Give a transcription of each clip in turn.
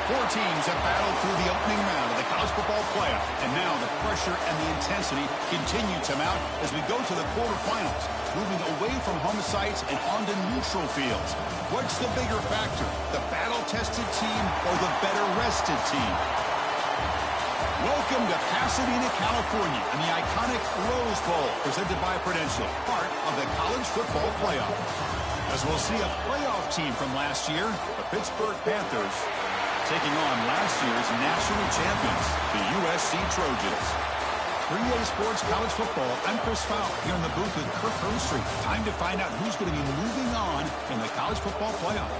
Four teams have battled through the opening round of the college football playoff, and now the pressure and the intensity continue to mount as we go to the quarterfinals, moving away from home sites and onto neutral fields. What's the bigger factor, the battle-tested team or the better-rested team? Welcome to Pasadena, California, and the iconic Rose Bowl, presented by Prudential, part of the college football playoff. As we'll see a playoff team from last year, the Pittsburgh Panthers, taking on last year's national champions, the USC Trojans. 3A Sports College Football, I'm Chris Fowler, here in the booth with Kirk Herbstreit. Time to find out who's going to be moving on in the college football playoff.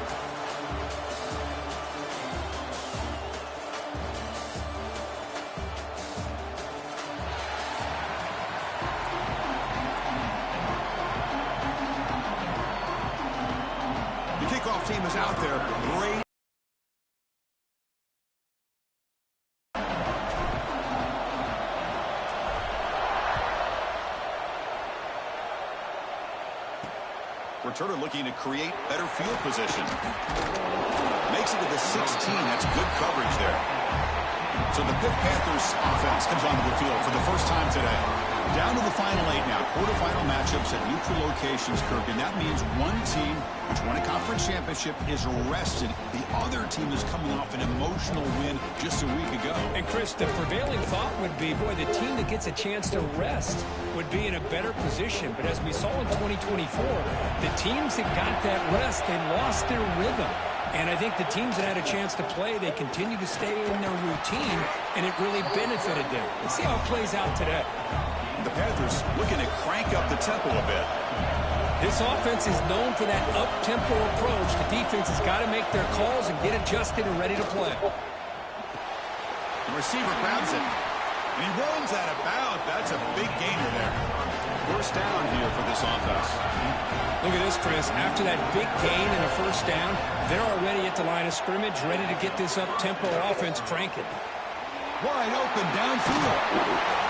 The kickoff team is out there. Great. Returner looking to create better field position. Makes it to the 16. That's good coverage there. So the Pitt Panthers offense comes onto the field for the first time today. Down to the final 8 now. Quarterfinal matchups at neutral locations, Kirk. And that means one team, which won a conference championship, is rested. The other team is coming off an emotional win just a week ago. And, Chris, the prevailing thought would be, boy, the team that gets a chance to rest would be in a better position. But as we saw in 2024, the teams that got that rest, they lost their rhythm. And I think the teams that had a chance to play, they continue to stay in their routine, and it really benefited them. Let's see how it plays out today. The Panthers looking to crank up the tempo a bit. This offense is known for that up-tempo approach. The defense has got to make their calls and get adjusted and ready to play. The receiver grabs it, and he runs out of bounds. That's a big gainer there. First down here for this offense. Look at this, Chris. After that big gain and a first down, they're already at the line of scrimmage, ready to get this up-tempo offense cranking. Wide open downfield.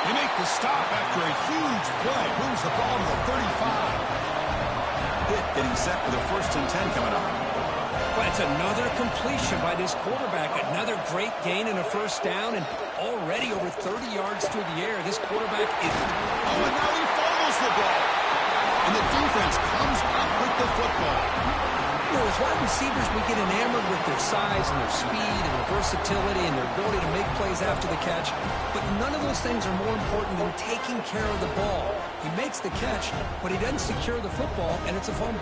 They make the stop after a huge play. Moves the ball to the 35. Pitt getting set for the 1st and 10 coming up. But it's another completion by this quarterback. Another great gain and a first down, and already over 30 yards through the air. This quarterback is... Oh, and now he fumbles the ball. And the defense comes up with the football. You know, as wide receivers, we get enamored with their size and their speed and their versatility and their ability to make plays after the catch. But none of those things are more important than taking care of the ball. He makes the catch, but he doesn't secure the football, and it's a fumble.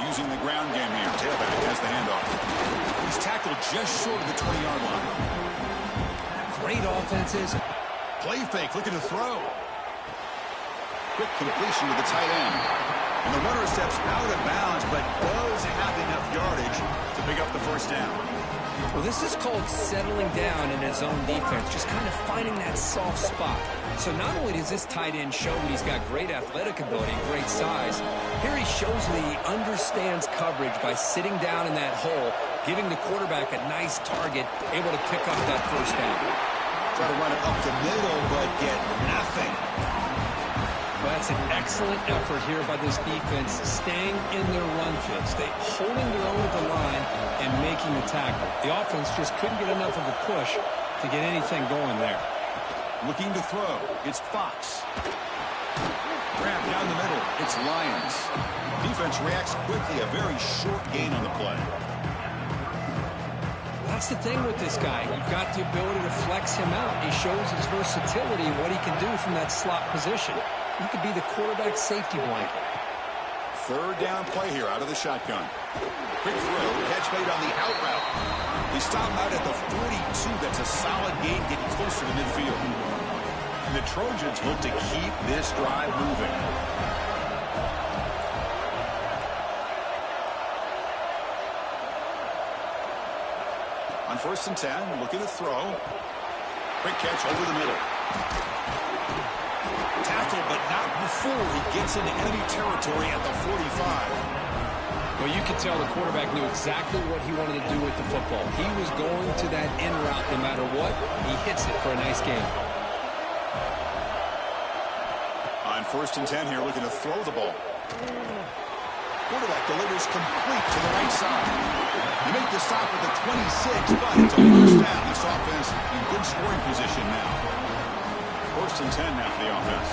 Using the ground game here. Tailback has the handoff. He's tackled just short of the 20-yard line. Great offenses. Play fake, looking to throw. Quick completion to the tight end. And the runner steps out of bounds, but does have enough yardage to pick up the first down. Well, this is called settling down in his own defense, just kind of finding that soft spot. So not only does this tight end show that he's got great athletic ability and great size, here he shows that he understands coverage by sitting down in that hole, giving the quarterback a nice target, able to pick up that first down. Try to run it up the middle, but get nothing. Well, that's an excellent effort here by this defense, staying in their run fits. They holding their own at the line and making the tackle. The offense just couldn't get enough of a push to get anything going there. Looking to throw. It's Fox. Grab down the middle. It's Lyons. Defense reacts quickly. A very short gain on the play. That's the thing with this guy. You've got the ability to flex him out. He shows his versatility and what he can do from that slot position. He could be the quarterback safety blanket. Third down play here out of the shotgun. Quick throw. Catch made on the out route. They stop him out at the 42. That's a solid gain, getting closer to midfield. And the Trojans look to keep this drive moving. On 1st and 10, looking to throw. Quick catch over the middle. Tackle, but not before he gets into enemy territory at the 45. Well, you could tell the quarterback knew exactly what he wanted to do with the football. He was going to that in route no matter what. He hits it for a nice gain. On 1st and 10 here, looking to throw the ball. Quarterback delivers complete to the right side. You make the stop at the 26, but it's a first down. This offense in good scoring position now. 1st and 10 now for the offense.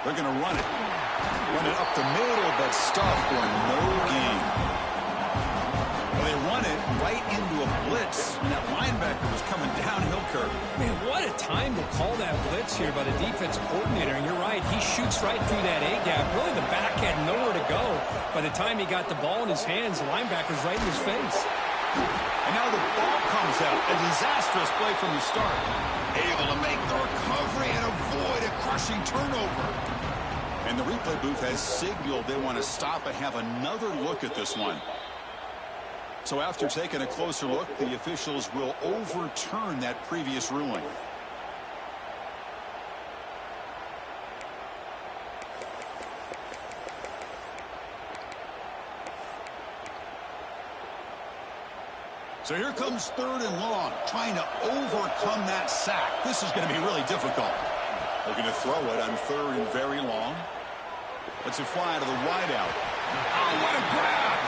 They're going to run it. Run it up the middle, but stuffed for no gain. Well, they run it right into a blitz, and that linebacker was coming downhill curve. Man, what a time to call that blitz here by the defensive coordinator. And you're right, he shoots right through that A-gap. Really, the back had nowhere to go. By the time he got the ball in his hands, the linebacker's right in his face. And now the ball comes out. A disastrous play from the start. Able to make the recovery and avoid a crushing turnover. And the replay booth has signaled they want to stop and have another look at this one. So after taking a closer look, the officials will overturn that previous ruling. So here comes 3rd and long, trying to overcome that sack. This is going to be really difficult. Looking to throw it on 3rd and very long. Let's it fly to the wideout. Oh, what a grab!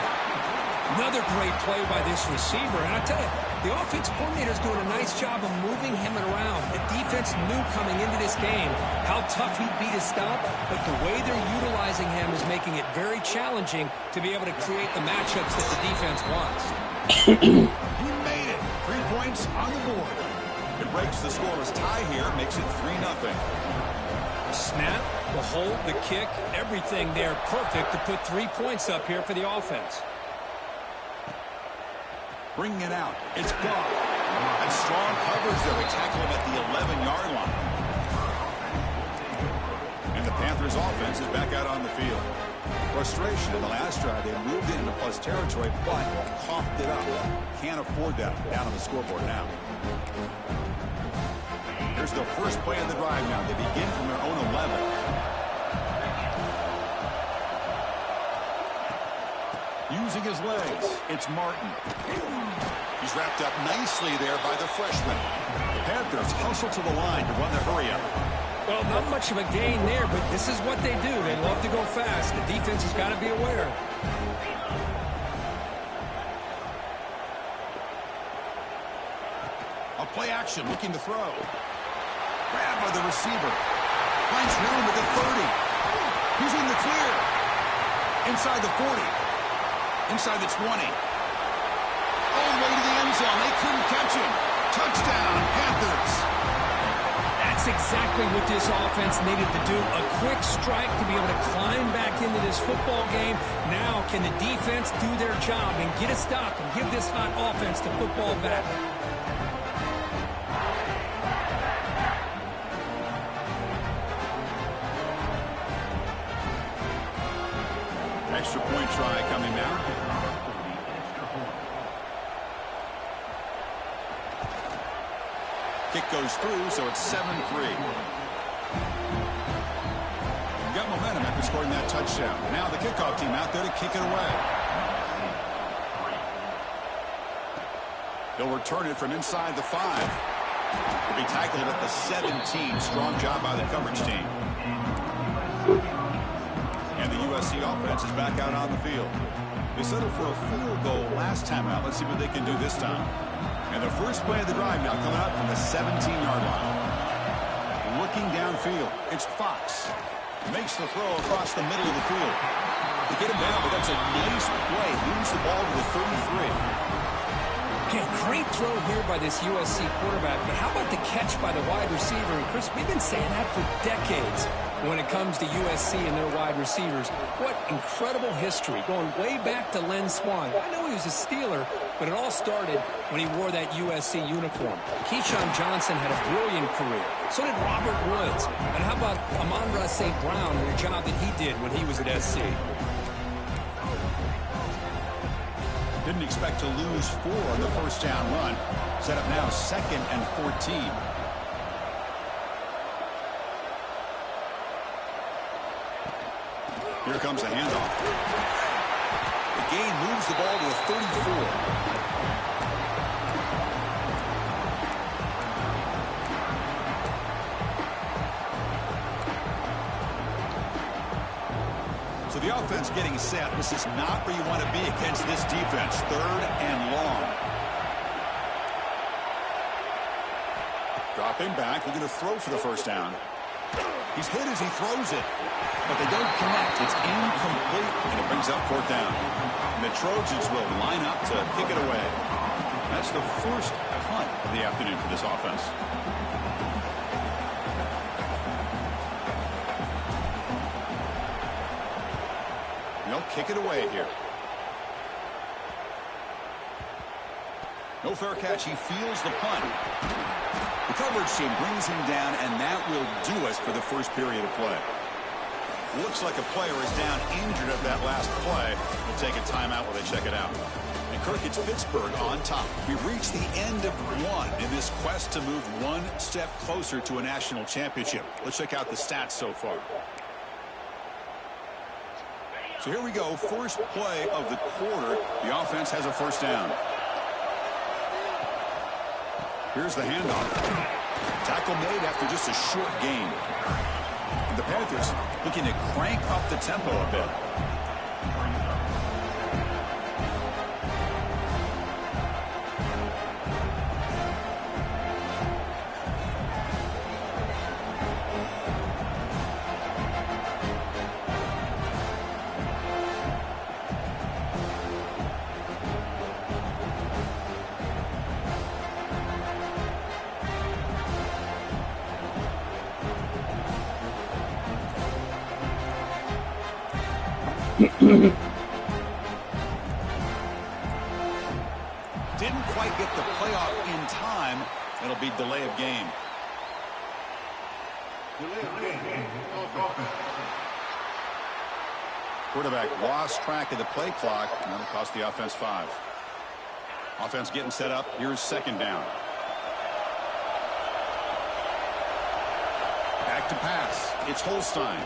Another great play by this receiver. And I tell you, the offense coordinator is doing a nice job of moving him around. The defense knew coming into this game how tough he'd be to stop, but the way they're utilizing him is making it very challenging to be able to create the matchups that the defense wants. He made it. 3 points on the board. It breaks the scoreless tie here, makes it 3-0. Snap, the hold, the kick, everything there perfect to put 3 points up here for the offense. Bringing it out. It's Goff. And strong coverage there. We tackle him at the 11-yard line. And the Panthers offense is back out on the field. Frustration in the last drive. They moved into plus territory, but coughed it up. Can't afford that down on the scoreboard now. Here's the first play of the drive now. They begin from their own 11. Using his legs, it's Martin. He's wrapped up nicely there by the freshman. The Panthers hustle to the line to run the hurry up. Well, not much of a gain there, but this is what they do. They love to go fast. The defense has got to be aware. A play action, looking to throw. Grab by the receiver. Finds room at the 30. He's in the clear. Inside the 40. Inside the 20. All the way to the end zone. They couldn't catch him. Touchdown, Panthers. That's exactly what this offense needed to do. A quick strike to be able to climb back into this football game. Now, can the defense do their job and get a stop and give this hot offense the football back? Extra point try coming now. Kick goes through, so it's 7-3. Got momentum after scoring that touchdown. Now the kickoff team out there to kick it away. They'll return it from inside the 5. Will be tackled at the 17. Strong job by the coverage team. And the USC offense is back out on the field. They settled for a field goal last time out. Let's see what they can do this time. And the first play of the drive now coming out from the 17-yard line. Looking downfield, it's Fox. Makes the throw across the middle of the field. To get him down, but that's a nice play. Moves the ball to the 33. Okay, great throw here by this USC quarterback, but how about the catch by the wide receiver? And Chris, we've been saying that for decades when it comes to USC and their wide receivers. What incredible history, going way back to Len Swan. I know he was a Steeler, but it all started when he wore that USC uniform. Keyshawn Johnson had a brilliant career. So did Robert Woods. And how about Amon-Ra St. Brown and the job that he did when he was at SC? The Didn't expect to lose 4 on the first down run. Set up now 2nd and 14. Here comes the handoff. The gain moves the ball to the 34. So the offense getting set. This is not where you want to be against this defense. 3rd and long. Dropping back, looking to throw for the first down. He's hit as he throws it, but they don't connect. It's incomplete, and it brings up 4th down. And the Trojans will line up to kick it away. That's the first punt of the afternoon for this offense. They'll kick it away here. No fair catch. He feels the punt. The coverage team brings him down, and that will do us for the first period of play. Looks like a player is down injured at that last play. We'll take a timeout while they check it out. And Kirk, it's Pittsburgh on top. We've reached the end of one in this quest to move one step closer to a national championship. Let's check out the stats so far. So here we go. First play of the quarter. The offense has a first down. Here's the handoff. Tackle made after just a short gain. The Panthers looking to crank up the tempo a bit. Didn't quite get the playoff in time. It'll be delay of game. Quarterback lost track of the play clock, and that'll cost the offense 5. Offense getting set up. Here's 2nd down. Back to pass. It's Holstein.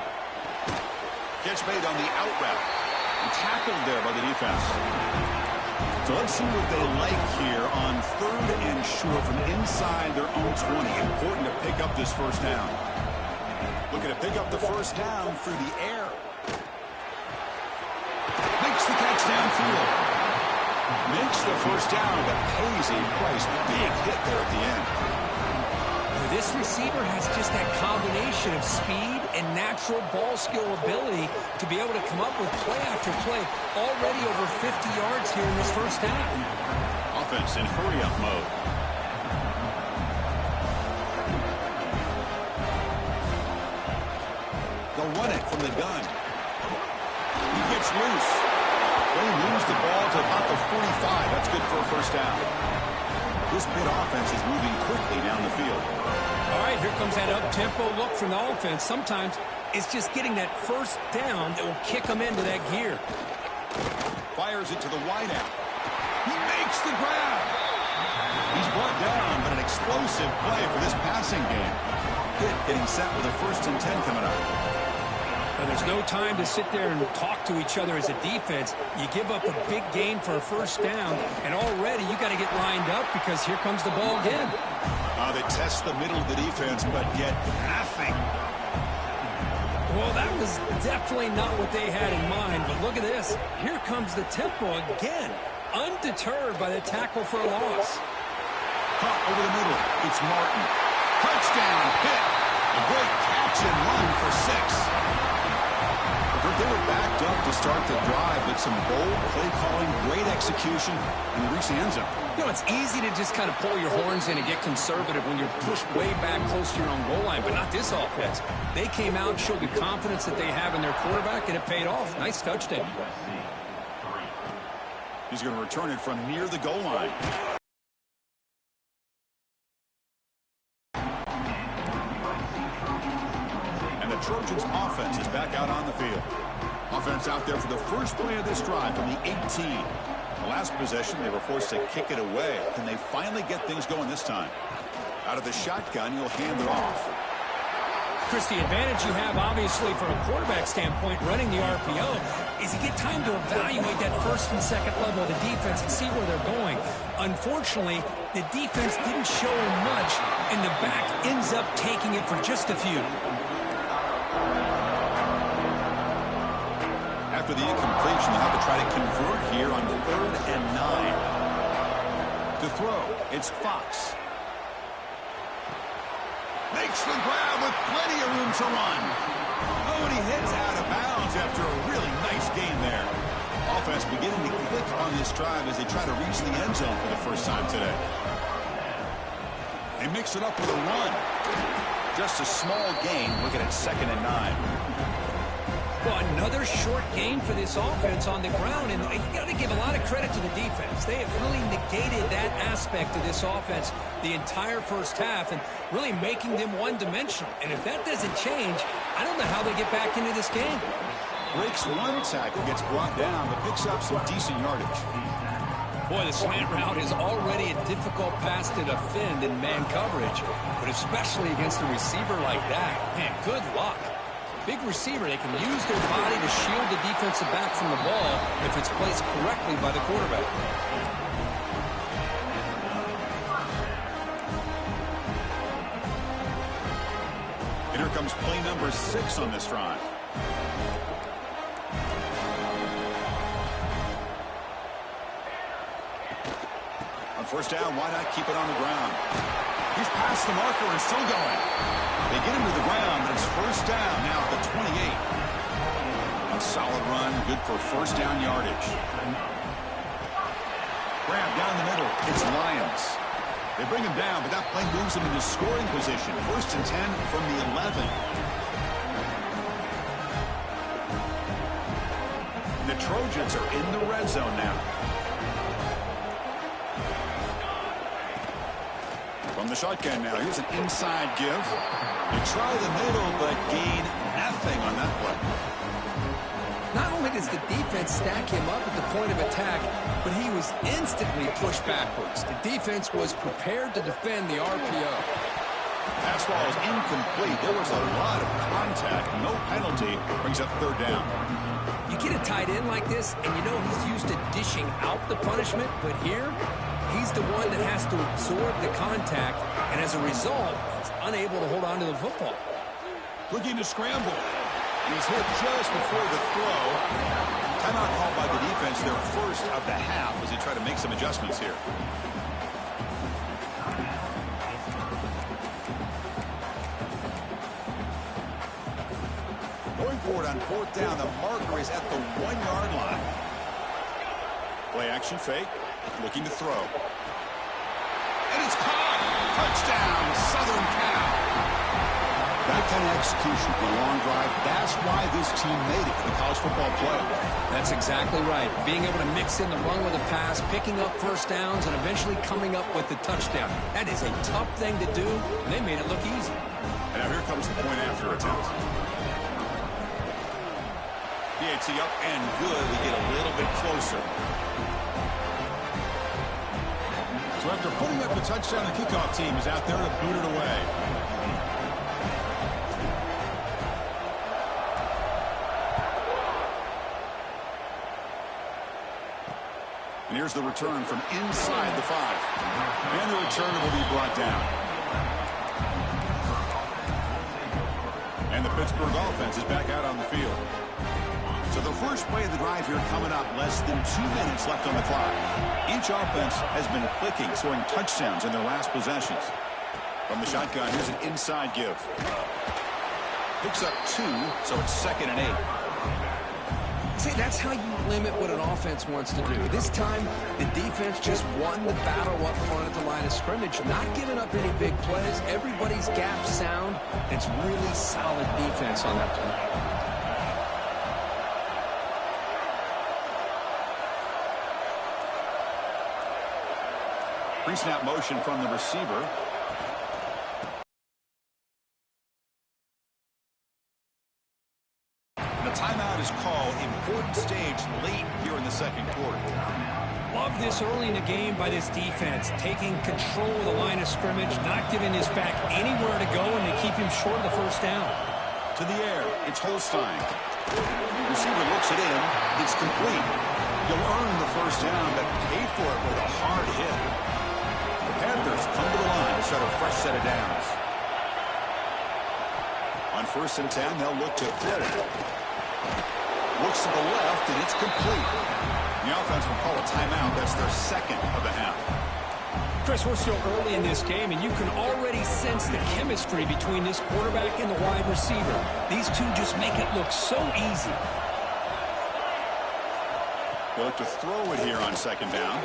Catch made on the out route. And tackled there by the defense. So let's see what they like here on 3rd and short from inside their own 20. Important to pick up this first down. Looking to pick up the first down through the air. Makes the catch downfield. Makes the first down, but pays a price. Big hit there at the end. This receiver has just that combination of speed and natural ball skill ability to be able to come up with play after play. Already over 50 yards here in this first half. Offense in hurry-up mode. They'll run it from the gun. He gets loose. They moves the ball to about the 45. That's good for a first down. This mid offense is moving quickly down the field. All right, here comes that up-tempo look from the offense. Sometimes it's just getting that first down that will kick them into that gear. Fires it to the wideout. He makes the grab. He's brought down, but an explosive play for this passing game. Pitt getting set with a 1st and 10 coming up. Well, there's no time to sit there and talk to each other as a defense. You give up a big gain for a first down, and already you got to get lined up because here comes the ball again. They test the middle of the defense, but get nothing. Well, that was definitely not what they had in mind, but look at this. Here comes the tempo again, undeterred by the tackle for a loss. Caught over the middle. It's Martin. Touchdown, Pitt. A great catch and run for 6. They were backed up to start the drive with some bold play calling, great execution, and they reached the end zone. You know, it's easy to just kind of pull your horns in and get conservative when you're pushed way back close to your own goal line, but not this offense. They came out and showed the confidence that they have in their quarterback, and it paid off. Nice touchdown. He's going to return it from near the goal line. Trojans offense is back out on the field. Offense out there for the first play of this drive from the 18. A Last possession, they were forced to kick it away. Can they finally get things going this time? Out of the shotgun, he'll hand it off. Chris, the advantage you have, obviously, from a quarterback standpoint, running the RPO, is you get time to evaluate that first and second level of the defense and see where they're going. Unfortunately, the defense didn't show him much, and the back ends up taking it for just a few. After the incompletion, they'll have to try to convert here on 3rd and 9. To throw, it's Fox. Makes the grab with plenty of room to run. Oh, and he heads out of bounds after a really nice gain there. Offense beginning to click on this drive as they try to reach the end zone for the first time today. They mix it up with a run. Just a small gain, looking at 2nd and 9. Well, another short gain for this offense on the ground, and you got to give a lot of credit to the defense. They have really negated that aspect of this offense the entire first half and really making them one-dimensional. And if that doesn't change, I don't know how they get back into this game. Breaks one tackle, gets brought down, but picks up some decent yardage. Boy, the slant route is already a difficult pass to defend in man coverage, but especially against a receiver like that. Man, good luck. Big receiver, they can use their body to shield the defensive back from the ball if it's placed correctly by the quarterback. And here comes play number 6 on this drive. On first down, why not keep it on the ground? He's past the marker and still going. They get him to the ground, but it's first down now at the 28. A solid run, good for first down yardage. Grab down the middle. It's Lions. They bring him down, but that play moves him into scoring position. First and 10 from the 11. The Trojans are in the red zone now. From the shotgun now, here's an inside give. They try the middle, but gain nothing on that play. Not only does the defense stack him up at the point of attack, but he was instantly pushed backwards. The defense was prepared to defend the RPO. Pass ball is incomplete. There was a lot of contact. No penalty. Brings up 3rd down. You get a tight end like this, and you know he's used to dishing out the punishment, but here, he's the one that has to absorb the contact, and as a result, he's unable to hold on to the football. Looking to scramble. He's hit just before the throw. Timeout called by the defense, their first of the half, as they try to make some adjustments here. Going forward on 4th down, the marker is at the 1-yard line. Play action fake. Looking to throw. And it's caught. Touchdown, Southern Cal. That kind of execution for a long drive, that's why this team made it to the college football playoff. That's exactly right. Being able to mix in the run with a pass, picking up first downs, and eventually coming up with the touchdown. That is a tough thing to do, and they made it look easy. And now here comes the point after attempt. PAT up and good. We get a little bit closer. So after putting up the touchdown, the kickoff team is out there to boot it away. And here's the return from inside the 5. And the returner will be brought down. And the Pittsburgh offense is back out on the field. So the first play of the drive here coming up, less than 2 minutes left on the clock. Each offense has been clicking, scoring touchdowns in their last possessions. From the shotgun, here's an inside give. Picks up 2, so it's 2nd and 8. See, that's how you limit what an offense wants to do. This time, the defense just won the battle up front at the line of scrimmage, not giving up any big plays. Everybody's gap sound. It's really solid defense on that play. Pre-snap motion from the receiver. The timeout is called. Important stage late here in the second quarter. Love this early in the game by this defense, taking control of the line of scrimmage, not giving his back anywhere to go, and they keep him short of the first down. To the air, it's Holstein. Receiver looks it in. It's complete. He'll earn the first down, but pay for it with a hard hit. The Panthers come to the line to start a fresh set of downs. On 1st and 10, they'll look to throw it. Looks to the left, and it's complete. The offense will call a timeout. That's their second of the half. Chris, we're still early in this game, and you can already sense the chemistry between this quarterback and the wide receiver. These two just make it look so easy. They'll look to throw it here on 2nd down.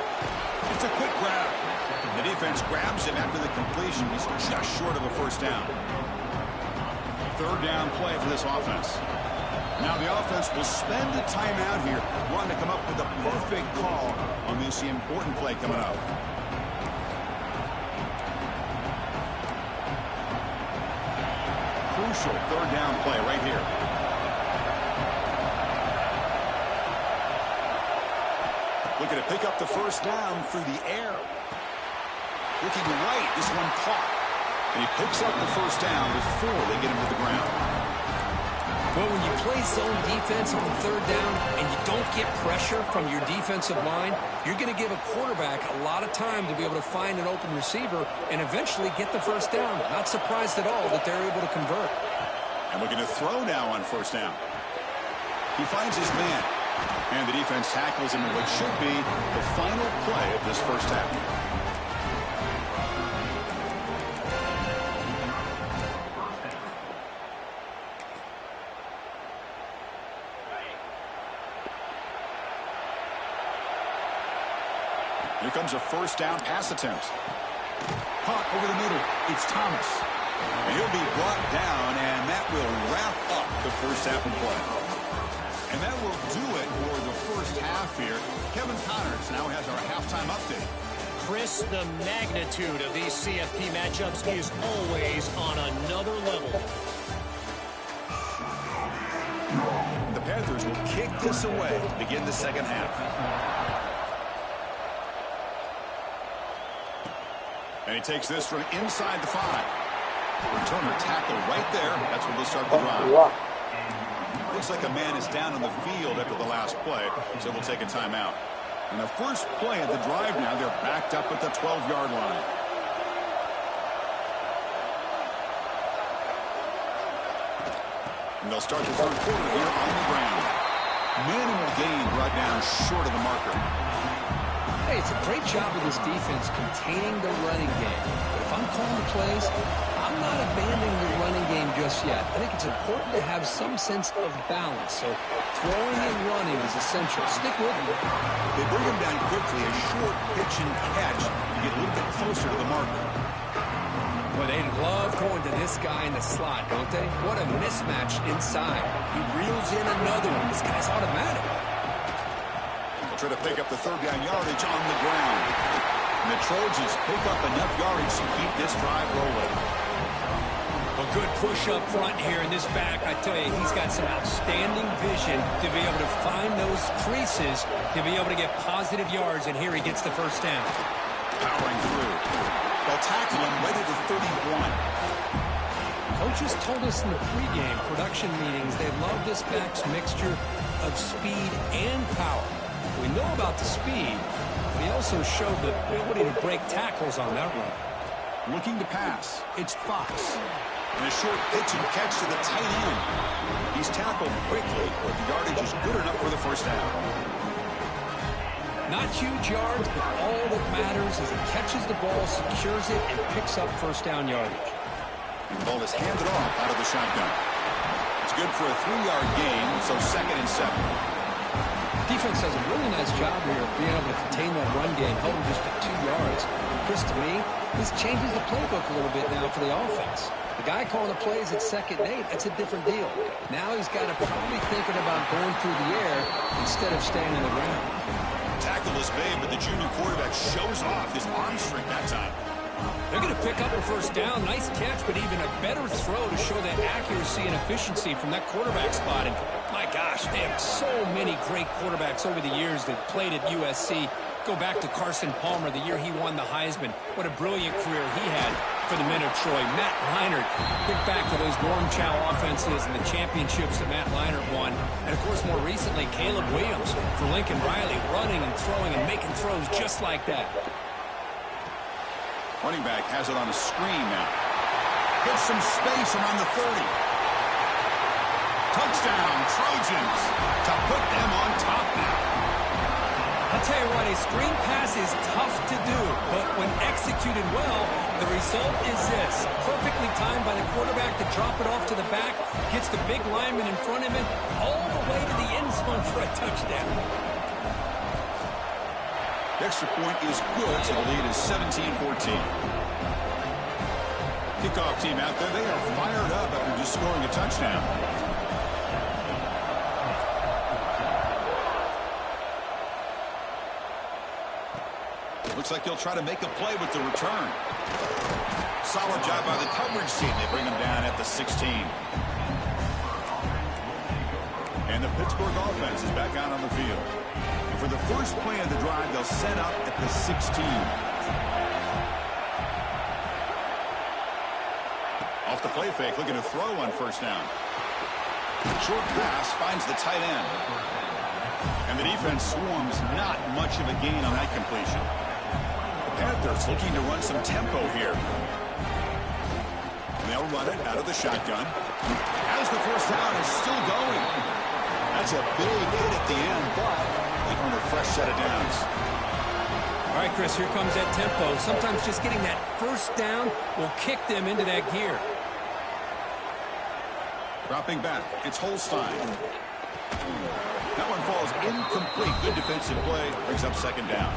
It's a quick grab. The defense grabs him after the completion. He's just short of a first down. 3rd down play for this offense. Now the offense will spend a timeout here, wanting to come up with a perfect call on this important play coming up. Crucial 3rd down play right here. Looking to pick up the first down through the air. Looking right, this one caught. And he picks up the first down before they get him to the ground. Well, when you play zone defense on 3rd down and you don't get pressure from your defensive line, you're going to give a quarterback a lot of time to be able to find an open receiver and eventually get the first down. Not surprised at all that they're able to convert. And looking to throw now on 1st down. He finds his man. And the defense tackles him in what should be the final play of this first half. Here comes a 1st down pass attempt. Caught over the middle. It's Thomas. And he'll be brought down, and that will wrap up the first half of play. And that will do it for the first half here. Kevin Connors now has our halftime update. Chris, the magnitude of these CFP matchups is always on another level. The Panthers will kick this away to begin the second half. And he takes this from inside the 5. Returner tackle right there. That's where they'll start the drive. Looks like a man is down on the field after the last play, so we'll take a timeout. And the first play of the drive now, they're backed up at the 12-yard line. And they'll start the 3rd quarter here on the ground. Minimal gain brought down short of the marker. Hey, it's a great job of this defense containing the running game. But if I'm calling the plays, I'm not abandoning the running game just yet. I think it's important to have some sense of balance. So throwing and running is essential. Stick with me. They bring him down quickly, a short pitch and catch to get a little bit closer to the marker. Well, they love going to this guy in the slot, don't they? What a mismatch inside. He reels in another one. This guy's automatic. They'll try to pick up the 3rd down yardage on the ground. And the Trojans pick up enough yardage to keep this drive rolling. A good push up front here in this back. I tell you, he's got some outstanding vision to be able to find those creases, to be able to get positive yards, and here he gets the first down. Powering through. They'll tackle him right at the 31. Coaches told us in the pregame production meetings they love this back's mixture of speed and power. We know about the speed, but he also showed the ability to break tackles on that run. Looking to pass. It's Fox. And a short pitch and catch to the tight end. He's tackled quickly, but the yardage is good enough for the first down. Not huge yards, but all that matters is he catches the ball, secures it, and picks up first down yardage. The ball is handed off out of the shotgun. It's good for a 3-yard gain, so 2nd and 7. Defense does a really nice job here of being able to contain that run game, held him just at 2 yards. Chris, to me, this changes the playbook a little bit now for the offense. The guy calling the plays at 2nd and 8, that's a different deal. Now he's got to probably thinking about going through the air instead of staying on the ground. Tackle is made, but the junior quarterback shows off his arm strength that time. They're going to pick up a first down. Nice catch, but even a better throw to show that accuracy and efficiency from that quarterback spot. And my gosh, they have so many great quarterbacks over the years that played at USC. Go back to Carson Palmer, the year he won the Heisman. What a brilliant career he had for the men of Troy. Matt Leinart, think back to those Norm Chow offenses and the championships that Matt Leinart won. And, of course, more recently, Caleb Williams for Lincoln Riley, running and throwing and making throws just like that. Running back has it on a screen now. Gets some space around the 30. Touchdown, Trojans, to put them on top now. I'll tell you what, a screen pass is tough to do, but when executed well, the result is this. Perfectly timed by the quarterback to drop it off to the back, gets the big lineman in front of him, all the way to the end zone for a touchdown. The extra point is good, so the lead is 17-14. Kickoff team out there, they are fired up after just scoring a touchdown. Looks like he'll try to make a play with the return. Solid job by the coverage team. They bring him down at the 16. And the Pittsburgh offense is back out on the field. And for the first play of the drive, they'll set up at the 16. Off the play fake, looking to throw on first down. Short pass finds the tight end. And the defense swarms, not much of a gain on that completion. Panthers looking to run some tempo here. And they'll run it out of the shotgun. As the first down is still going. That's a big hit at the end, but they earn a fresh set of downs. All right, Chris, here comes that tempo. Sometimes just getting that first down will kick them into that gear. Dropping back, it's Holstein. That one falls incomplete. Good defensive play. Brings up second down.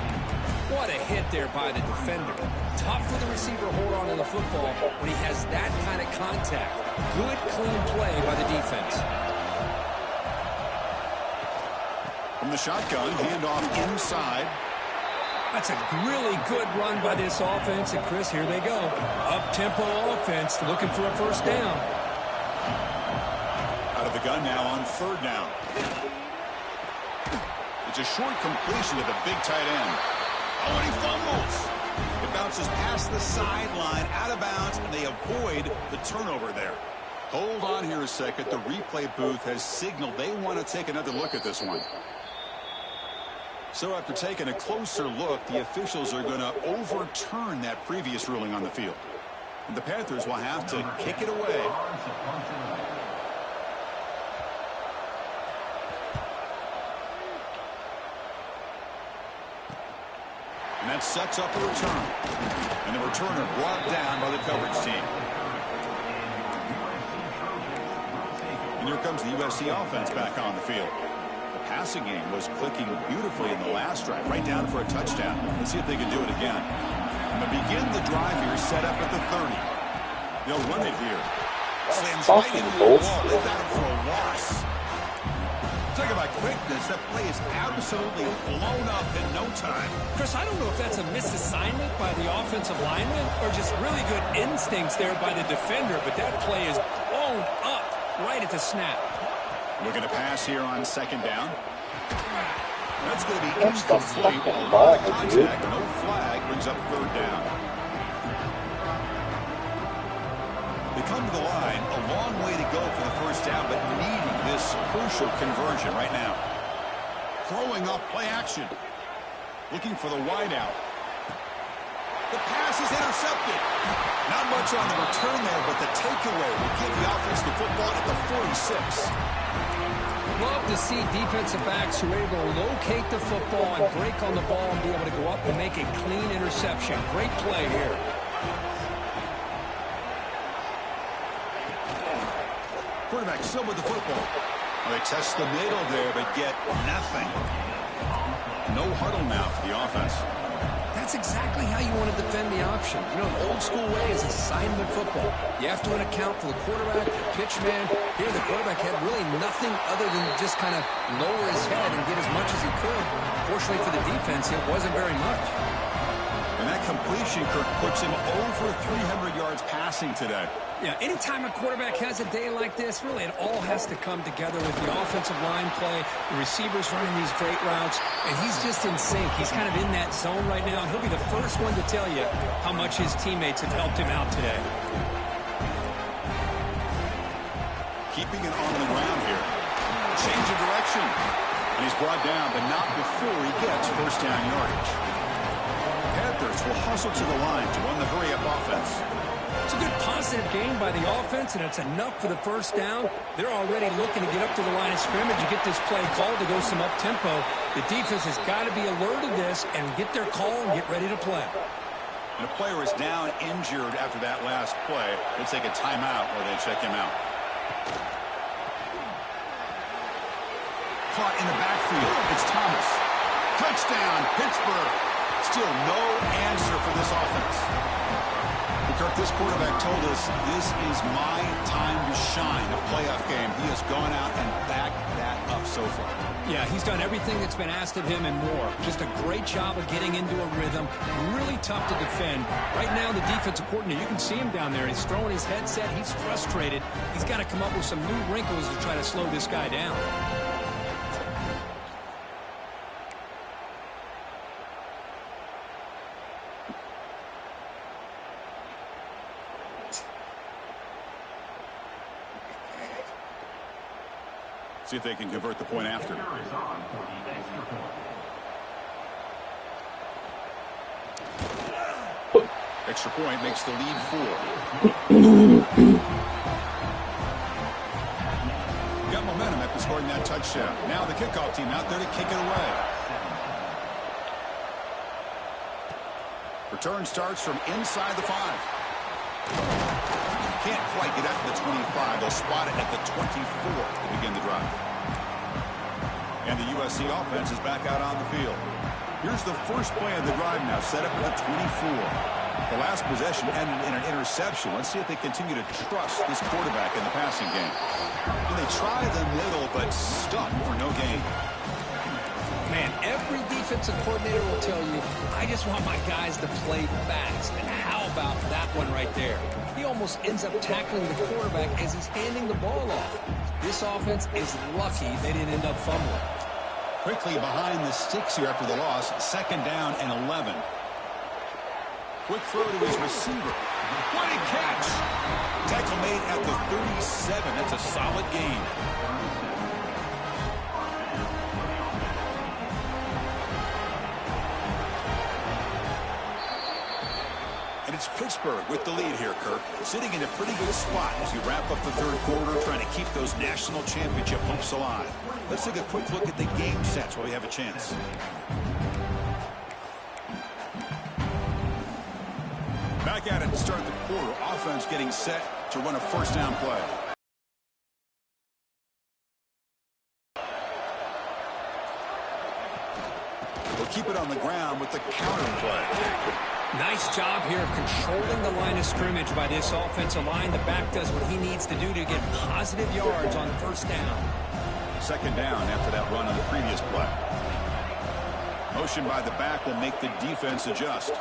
What a hit there by the defender. Tough for the receiver to hold on to the football when he has that kind of contact. Good, clean play by the defense. From the shotgun, handoff inside. That's a really good run by this offense. And, Chris, here they go. Up-tempo offense looking for a first down. Out of the gun now on third down. It's a short completion to the big tight end. Oh, and he fumbles. It bounces past the sideline, out of bounds, and they avoid the turnover there. Hold on here a second. The replay booth has signaled they want to take another look at this one. So after taking a closer look, the officials are going to overturn that previous ruling on the field. And the Panthers will have to kick it away. And that sets up a return. And the returner brought down by the coverage team. And here comes the USC offense back on the field. The passing game was clicking beautifully in the last drive, right down for a touchdown. Let's see if they can do it again. And to begin the drive here, set up at the 30. They'll run it here. Slams right into the wall. They've got him for a loss. Talk about quickness. That play is absolutely blown up in no time. Chris, I don't know if that's a misassignment by the offensive lineman or just really good instincts there by the defender, but that play is blown up right at the snap. Looking to pass here on second down. That's going to be incomplete. A lot of contact. No flag. Brings up third down. They come to the line. A long way to go for the first down, but needing this crucial conversion right now. Throwing up play action. Looking for the wideout. The pass is intercepted. Not much on the return there, but the takeaway will give the offense the football at the 46. Love to see defensive backs who are able to locate the football and break on the ball and be able to go up and make a clean interception. Great play here. Quarterback still with the football. Well, they test the middle there, but get nothing. No huddle now for the offense. That's exactly how you want to defend the option. You know, the old school way is assignment football. You have to account for the quarterback, the pitch man. Here, the quarterback had really nothing other than just kind of lower his head and get as much as he could. Fortunately for the defense, it wasn't very much. And that completion, Kirk, puts him over 300 yards passing today. Yeah, anytime a quarterback has a day like this, really it all has to come together with the offensive line play, the receivers running these great routes, and he's just in sync. He's kind of in that zone right now, and he'll be the first one to tell you how much his teammates have helped him out today. Keeping it on the ground here. Change of direction. And he's brought down, but not before he gets first down yardage. Panthers will hustle to the line to run the hurry-up offense. It's a good positive game by the offense, and it's enough for the first down. They're already looking to get up to the line of scrimmage and get this play called to go some up-tempo. The defense has got to be alert of this and get their call and get ready to play. And a player is down injured after that last play. They'll take a timeout or they check him out. Caught in the backfield. It's Thomas. Touchdown, Pittsburgh. Still no answer for this offense. Kirk, this quarterback told us this is my time to shine, a playoff game. He has gone out and backed that up so far. Yeah, he's done everything that's been asked of him and more. Just a great job of getting into a rhythm. Really tough to defend. Right now, the defensive coordinator, you can see him down there. He's throwing his headset. He's frustrated. He's got to come up with some new wrinkles to try to slow this guy down. See if they can convert the point after. Extra point makes the lead 4. Got momentum after scoring that touchdown. Now the kickoff team out there to kick it away. Return starts from inside the 5. Can't quite get out to the 25. They'll spot it at the 24 to begin the drive. And the USC offense is back out on the field. Here's the first play of the drive now, set up at the 24. The last possession ended in an interception. Let's see if they continue to trust this quarterback in the passing game. And they try the middle, but stuck for no gain. Man, every defensive coordinator will tell you, I just want my guys to play fast. And how about that one right there? He almost ends up tackling the quarterback as he's handing the ball off. This offense is lucky they didn't end up fumbling. Quickly behind the sticks here after the loss. Second down and 11. Quick throw to his receiver. What a catch! Tackle made at the 37. That's a solid gain. And it's Pittsburgh with the lead here, Kirk. Sitting in a pretty good spot as you wrap up the third quarter, trying to keep those national championship hopes alive. Let's take a quick look at the game sets while we have a chance. Back at it to start the quarter. Offense getting set to run a first down play. We'll keep it on the ground with the counter play. Nice job here of controlling the line of scrimmage by this offensive line. The back does what he needs to do to get positive yards on first down. Second down after that run on the previous play. Motion by the back will make the defense adjust.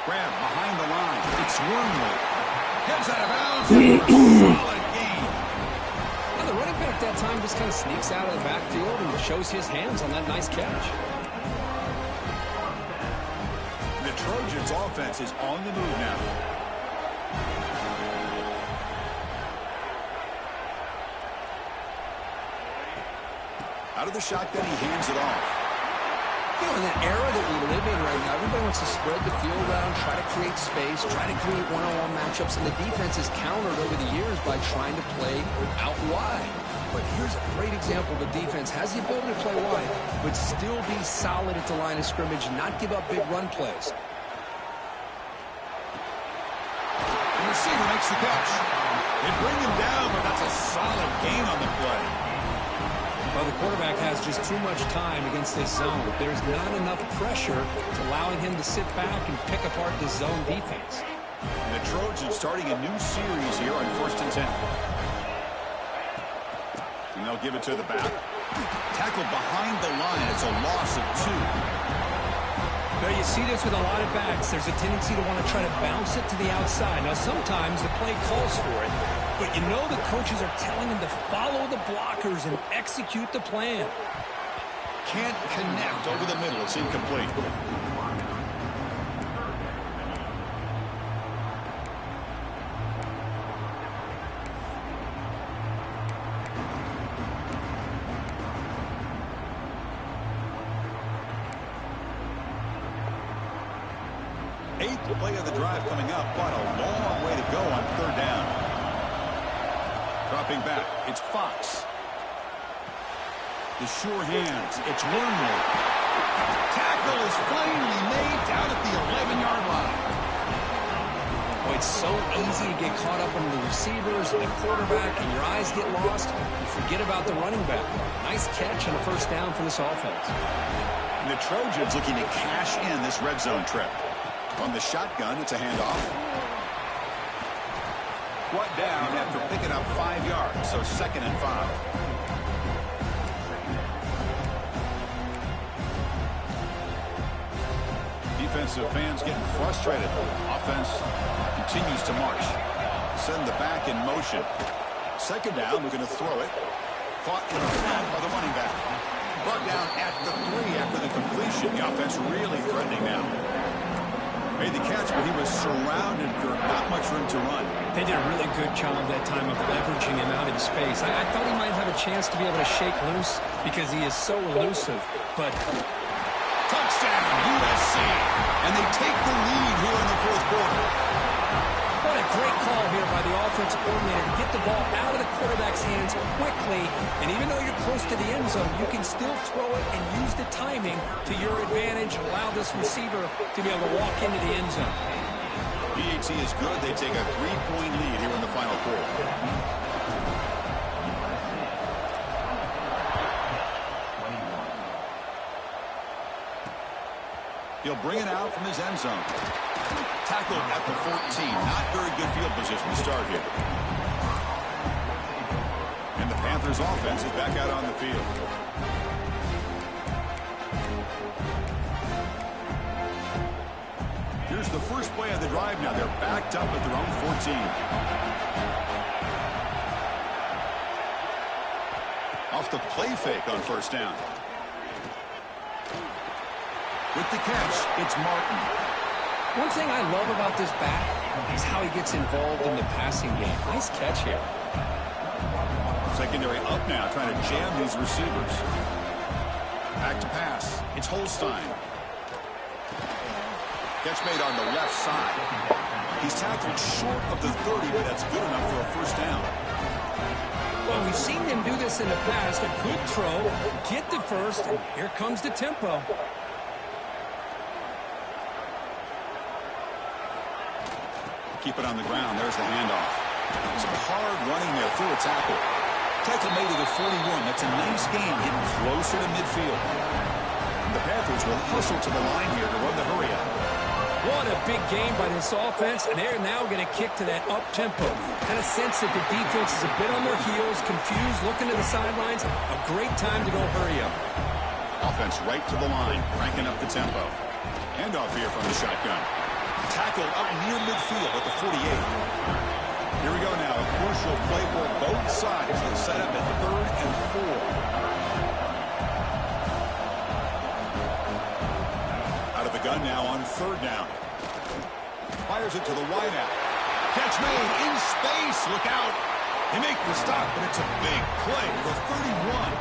Grab behind the line. It's Wormley. Heads out of bounds. Solid gain. Now the running back that time just kind of sneaks out of the backfield and shows his hands on that nice catch. The Trojans offense is on the move now. Out of the shotgun, he hands it off. You know, in that era that we live in right now, everybody wants to spread the field around, try to create space, try to create one-on-one matchups, and the defense is countered over the years by trying to play out wide. But here's a great example. The defense has the ability to play wide, but still be solid at the line of scrimmage and not give up big run plays. The receiver makes the catch. They bring him down, but that's a solid gain on the play. Well, the quarterback has just too much time against this zone. There's not enough pressure allowing him to sit back and pick apart the zone defense. And the Trojans starting a new series here on 1st and 10. And they'll give it to the back. Tackled behind the line. It's a loss of 2. Well, you see this with a lot of backs. There's a tendency to want to try to bounce it to the outside. Now, sometimes the play calls for it, but you know the coaches are telling them to follow the blockers and execute the plan. Can't connect over the middle. It's incomplete. Eighth play of the drive coming up, but a long way to go on third down. Dropping back, it's Fox. The sure hands, it's Wormley. Tackle is finally made down at the 11-yard line. Boy, it's so easy to get caught up on the receivers and the quarterback, and your eyes get lost. You forget about the running back. Nice catch and a first down for this offense. And the Trojans looking to cash in this red zone trip. On the shotgun, it's a handoff. Brought down after picking up 5 yards, so 2nd and 5. Defensive fans getting frustrated. Offense continues to march. Send the back in motion. 2nd down, looking to throw it. Caught in the flat by the running back. Brought down at the 3 after the completion. The offense really threatening now. Made the catch, but he was surrounded for not much room to run. They did a really good job that time of leveraging him out in space. I thought he might have a chance to be able to shake loose because he is so elusive. But touchdown, USC. And they take the lead here in the 4th quarter. what a great call here by the offensive coordinator to get the ball out of the quarterback's hands quickly. And even though you're close to the end zone, you can still throw it and use the timing to your advantage and allow this receiver to be able to walk into the end zone. PAT is good. They take a 3-point lead here in the final quarter. He'll bring it out from his end zone. Tackled at the 14. Not very good field position to start here. And the Panthers offense is back out on the field. Here's the first play of the drive now. They're backed up at their own 14. Off the play fake on first down. With the catch, it's Martin. One thing I love about this back is how he gets involved in the passing game. Nice catch here. Secondary up now, trying to jam these receivers. Back to pass. It's Holstein. Catch made on the left side. He's tackled short of the 30, but that's good enough for a first down. Well, we've seen them do this in the past. A good throw, get the first, and here comes the tempo. Keep it on the ground. There's the handoff. Some hard running there through a tackle. Tackle made to the 41. That's a nice gain, getting closer to midfield. The Panthers will hustle to the line here to run the hurry up. What a big game by this offense, and they're now going to kick to that up-tempo. Kind of sense that the defense is a bit on their heels, confused, looking to the sidelines. A great time to go hurry up. Offense right to the line, cranking up the tempo. Handoff here from the shotgun. Tackled up near midfield at the 48. Here we go now. A crucial play for both sides. They set up at 3rd and 4. Out of the gun now on 3rd down. Fires it to the wideout. Catch made in space. Look out. They make the stop, but it's a big play for 31.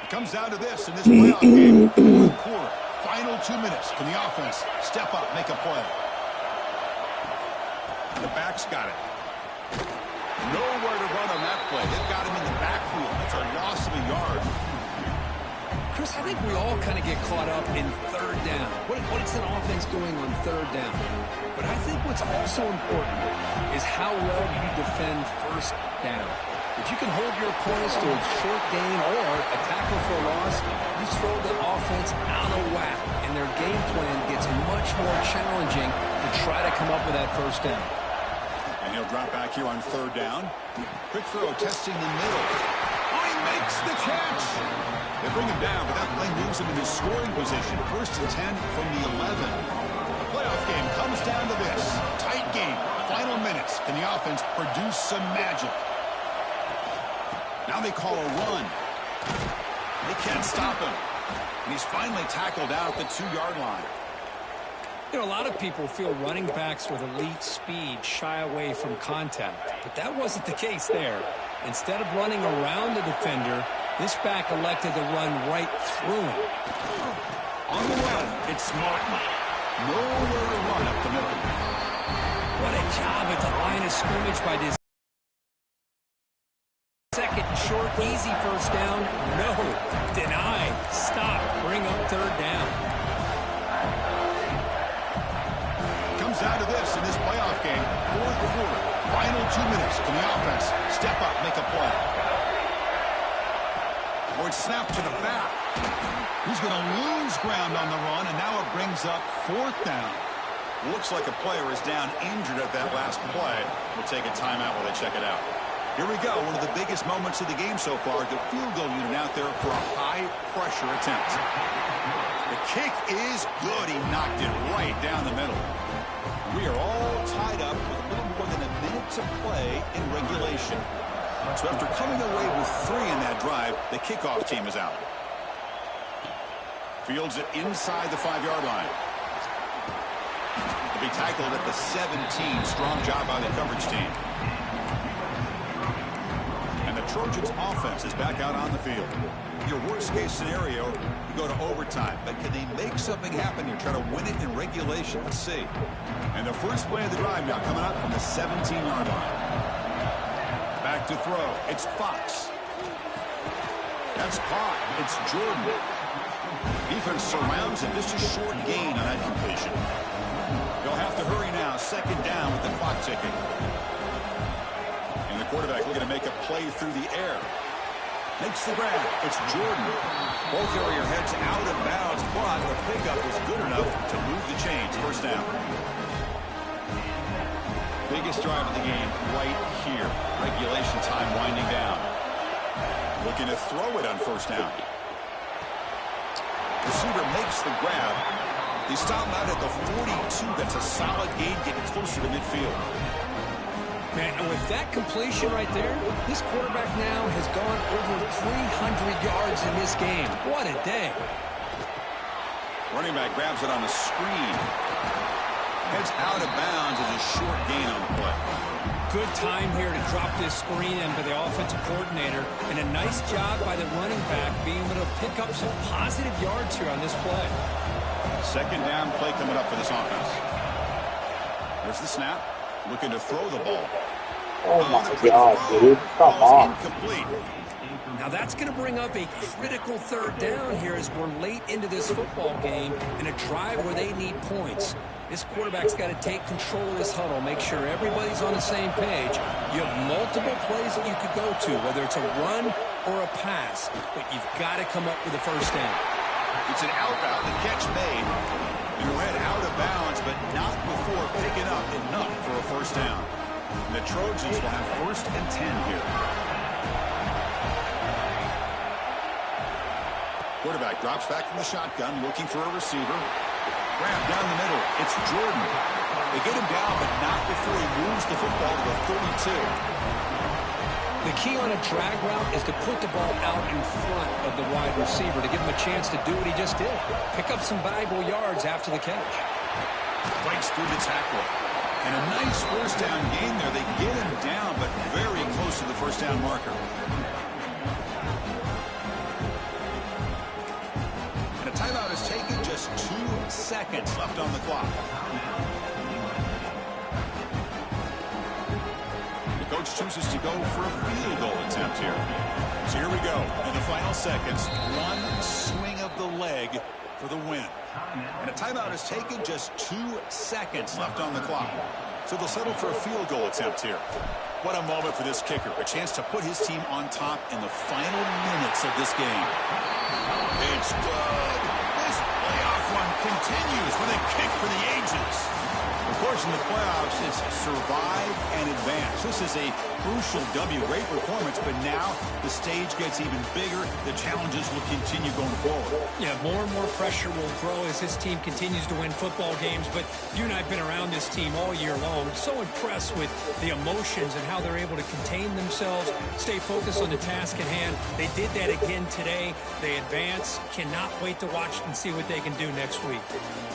Comes down to this in this playoff game. 4th quarter. Final 2 minutes. Can the offense step up, make a play? The back's got it. Nowhere to run on that play. They've got him in the backfield. That's a loss of a yard. Chris, I think we all kind of get caught up in 3rd down. What is an offense doing on 3rd down? But I think what's also important is how well you defend 1st down. If you can hold your opponents to a short gain or a tackle for a loss, you throw the offense out of whack, and their game plan gets much more challenging to try to come up with that 1st down. And he'll drop back here on 3rd down. Quick throw testing the middle. Oh, he makes the catch. They bring him down, but that play moves him into scoring position. 1st and 10 from the 11. The playoff game comes down to this. Tight game. Final minutes. Can the offense produce some magic? Now they call a run. They can't stop him. And he's finally tackled out at the 2-yard line. You know, a lot of people feel running backs with elite speed shy away from contact, but that wasn't the case there. Instead of running around the defender, this back elected to run right through him. On the run, it's Martin. Nowhere to run up the middle. What a job at the line of scrimmage by this. Second and short, easy 1st down. No, denied. Stop. Bring up 3rd down. Comes down to this in this playoff game. 4th quarter. Final 2 minutes. Can the offense step up, make a play? Or it's snapped to the back. He's going to lose ground on the run, and now it brings up 4th down. Looks like a player is down injured at that last play. We'll take a timeout while they check it out. Here we go, one of the biggest moments of the game so far. The field goal unit out there for a high-pressure attempt. The kick is good. He knocked it right down the middle. We are all tied up with a little more than a minute to play in regulation. So after coming away with 3 in that drive, the kickoff team is out. Fields it inside the 5-yard line. To be tackled at the 17. Strong job by the coverage team. Trojans offense is back out on the field. Your worst case scenario, you go to overtime, but can they make something happen here? Try to win it in regulation. Let's see. And the first play of the drive now coming up from the 17-yard line. Back to throw. It's Fox. That's caught. It's Jordan. Defense surrounds him. Just a short gain on that completion. They'll have to hurry now. 2nd down with the clock ticking. Quarterback looking to make a play through the air. Makes the grab. It's Jordan. Both area heads out of bounds, but the pickup is good enough to move the chains. 1st down. Biggest drive of the game right here. Regulation time winding down. Looking to throw it on 1st down. Receiver makes the grab. They stop out at the 42. That's a solid gain, getting closer to midfield. Man, and with that completion right there, this quarterback now has gone over 300 yards in this game. What a day. Running back grabs it on the screen. Heads out of bounds as a short gain on the play. Good time here to drop this screen in by the offensive coordinator, and a nice job by the running back being able to pick up some positive yards here on this play. 2nd down play coming up for this offense. There's the snap. Looking to throw the ball. Oh my God, dude. Come on. Incomplete. Now that's going to bring up a critical 3rd down here as we're late into this football game in a drive where they need points. This quarterback's got to take control of this huddle, make sure everybody's on the same page. You have multiple plays that you could go to, whether it's a run or a pass, but you've got to come up with a 1st down. It's an out route, the catch made. You ran out of bounds, but not before picking up enough for a 1st down. The Trojans will have 1st and 10 here. Quarterback drops back from the shotgun, looking for a receiver. Grab down the middle. It's Jordan. They get him down, but not before he moves the football to the 32. The key on a drag route is to put the ball out in front of the wide receiver to give him a chance to do what he just did. Pick up some valuable yards after the catch. Breaks through the tackle. And a nice 1st down gain there. They get him down, but very close to the 1st down marker. And a timeout is taken. Just 2 seconds left on the clock. Coach chooses to go for a field goal attempt here. So here we go. In the final seconds, 1 swing of the leg for the win. And a timeout is taken. Just 2 seconds left on the clock. So they'll settle for a field goal attempt here. What a moment for this kicker. A chance to put his team on top in the final minutes of this game. It's good. This playoff run continues with a kick for the ages. Of course, in the playoffs, it's survive and advance. This is a crucial W. Great performance, but now the stage gets even bigger. The challenges will continue going forward. Yeah, more and more pressure will grow as this team continues to win football games. But you and I have been around this team all year long. So impressed with the emotions and how they're able to contain themselves, stay focused on the task at hand. They did that again today. They advance. Cannot wait to watch and see what they can do next week.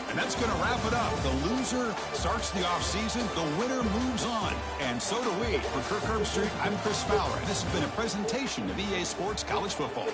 And that's going to wrap it up. The loser starts the offseason. The winner moves on. And so do we. For Kirk Herbstreit, I'm Chris Fowler. And this has been a presentation of EA Sports College Football.